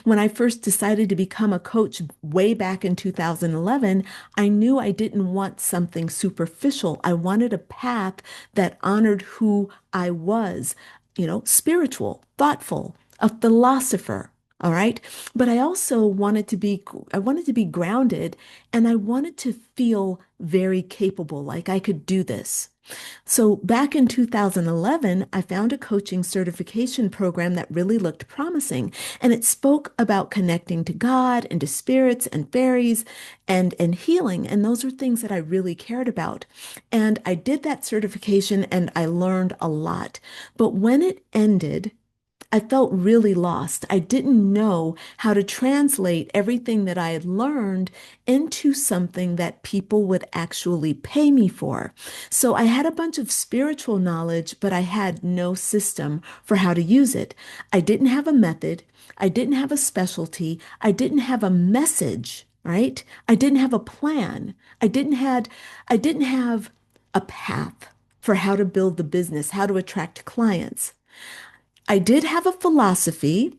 When I first decided to become a coach way back in 2011, I knew I didn't want something superficial. I wanted a path that honored who I was, spiritual, thoughtful, a philosopher. All right. But I wanted to be grounded and I wanted to feel very capable, like I could do this. So back in 2011, I found a coaching certification program that really looked promising, and it spoke about connecting to God and to spirits and fairies and healing, and those were things that I really cared about. And I did that certification and I learned a lot. But when it ended, I felt really lost. I didn't know how to translate everything that I had learned into something that people would actually pay me for. So I had a bunch of spiritual knowledge, but I had no system for how to use it. I didn't have a method. I didn't have a specialty. I didn't have a message, right? I didn't have a plan. I didn't have a path for how to build the business, how to attract clients. I did have a philosophy,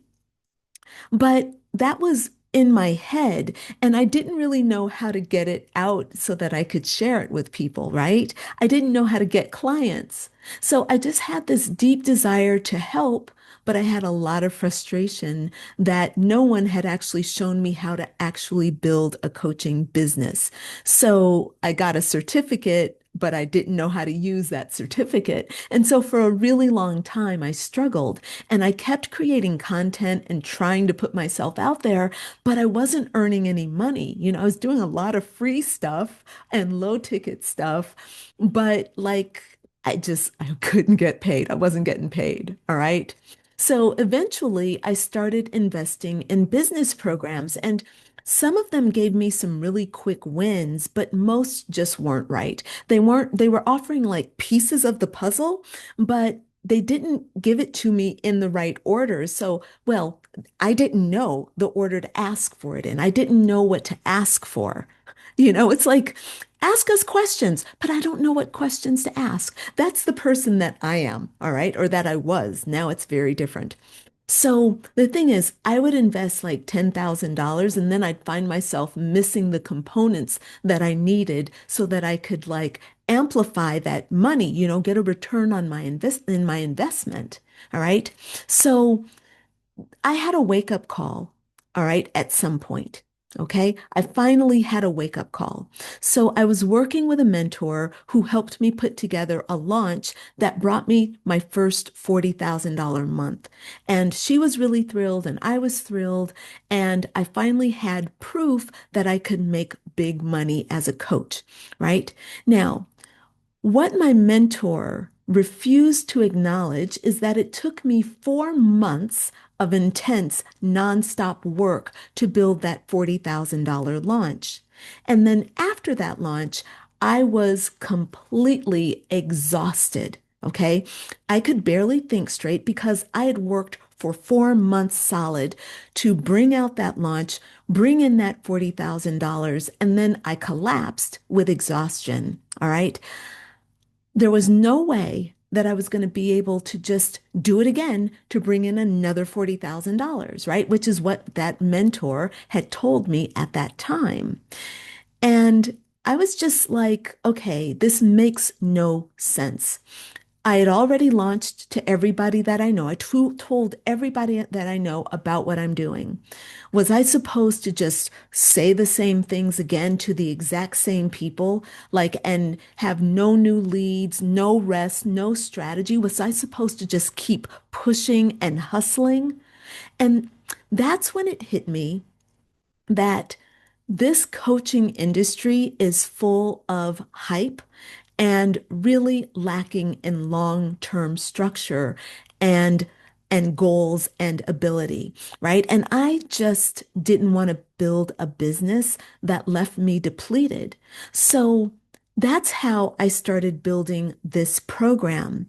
but that was in my head, and I didn't really know how to get it out so that I could share it with people, right? I didn't know how to get clients. So I just had this deep desire to help, but I had a lot of frustration that no one had actually shown me how to actually build a coaching business. So I got a certificate, but I didn't know how to use that certificate. And so for a really long time, I struggled and I kept creating content and trying to put myself out there, but I wasn't earning any money. I was doing a lot of free stuff and low ticket stuff, but I couldn't get paid. I wasn't getting paid. All right. So eventually I started investing in business programs and some of them gave me some really quick wins, but most just weren't right. They were offering like pieces of the puzzle, but they didn't give it to me in the right order. So, well, I didn't know the order to ask for it in. I didn't know what to ask for. It's like, ask us questions, but I don't know what questions to ask. That's the person that I am, all right, or that I was. Now it's very different. So the thing is, I would invest like $10,000 and then I'd find myself missing the components that I needed so that I could like amplify that money, get a return on my investment. All right. So I had a wake up call, all right, at some point. Okay. I finally had a wake up call. So I was working with a mentor who helped me put together a launch that brought me my first $40,000 month. And she was really thrilled and I was thrilled. And I finally had proof that I could make big money as a coach, right? Now, what my mentor refused to acknowledge is that it took me 4 months of intense, nonstop work to build that $40,000 launch. And then after that launch, I was completely exhausted. Okay. I could barely think straight because I had worked for 4 months solid to bring out that launch, bring in that $40,000, and then I collapsed with exhaustion. All right. There was no way that I was going to be able to just do it again to bring in another $40,000, right? Which is what that mentor had told me at that time. And I was just like, okay, this makes no sense. I had already launched to everybody that I know. Told everybody that I know about what I'm doing. Was I supposed to just say the same things again to the exact same people, like, and have no new leads, no rest, no strategy? Was I supposed to just keep pushing and hustling? And that's when it hit me that this coaching industry is full of hype and really lacking in long-term structure and goals and ability, right? And I just didn't want to build a business that left me depleted. So that's how I started building this program.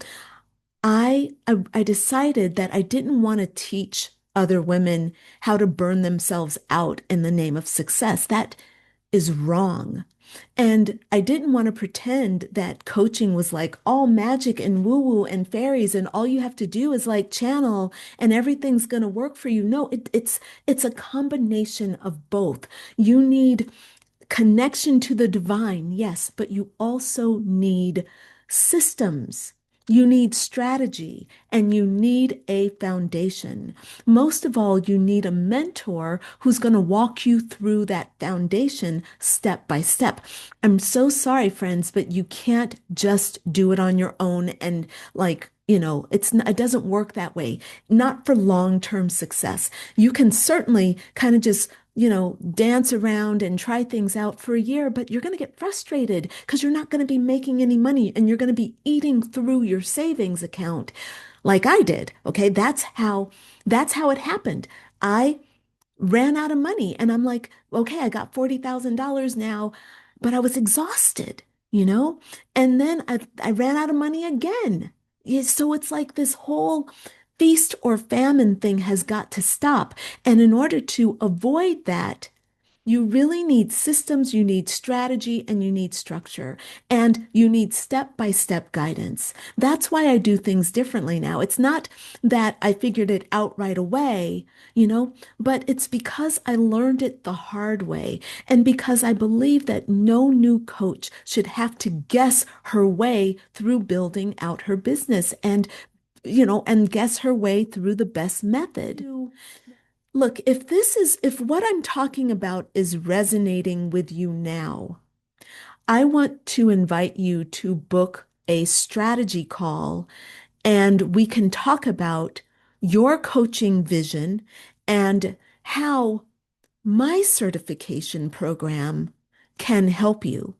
I decided that I didn't want to teach other women how to burn themselves out in the name of success. That is wrong. And I didn't want to pretend that coaching was like all magic and woo-woo and fairies, and all you have to do is like channel and everything's going to work for you. No, it's a combination of both. You need connection to the divine, yes, but you also need systems. You need strategy and you need a foundation. Most of all, you need a mentor who's going to walk you through that foundation step by step. I'm so sorry, friends, but you can't just do it on your own and it doesn't work that way. Not for long-term success. You can certainly kind of just dance around and try things out for a year, but you're going to get frustrated because you're not going to be making any money and you're going to be eating through your savings account like I did. Okay, that's how it happened. I ran out of money and I'm like, okay, I got $40,000 now, but I was exhausted, you know? And then I ran out of money again. Yeah, so it's like this whole feast or famine thing has got to stop. And in order to avoid that, you really need systems, you need strategy, and you need structure, and you need step-by-step guidance. That's why I do things differently now. It's not that I figured it out right away, but it's because I learned it the hard way, and because I believe that no new coach should have to guess her way through building out her business and guess her way through the best method. Look, if what I'm talking about is resonating with you now, I want to invite you to book a strategy call and we can talk about your coaching vision and how my certification program can help you.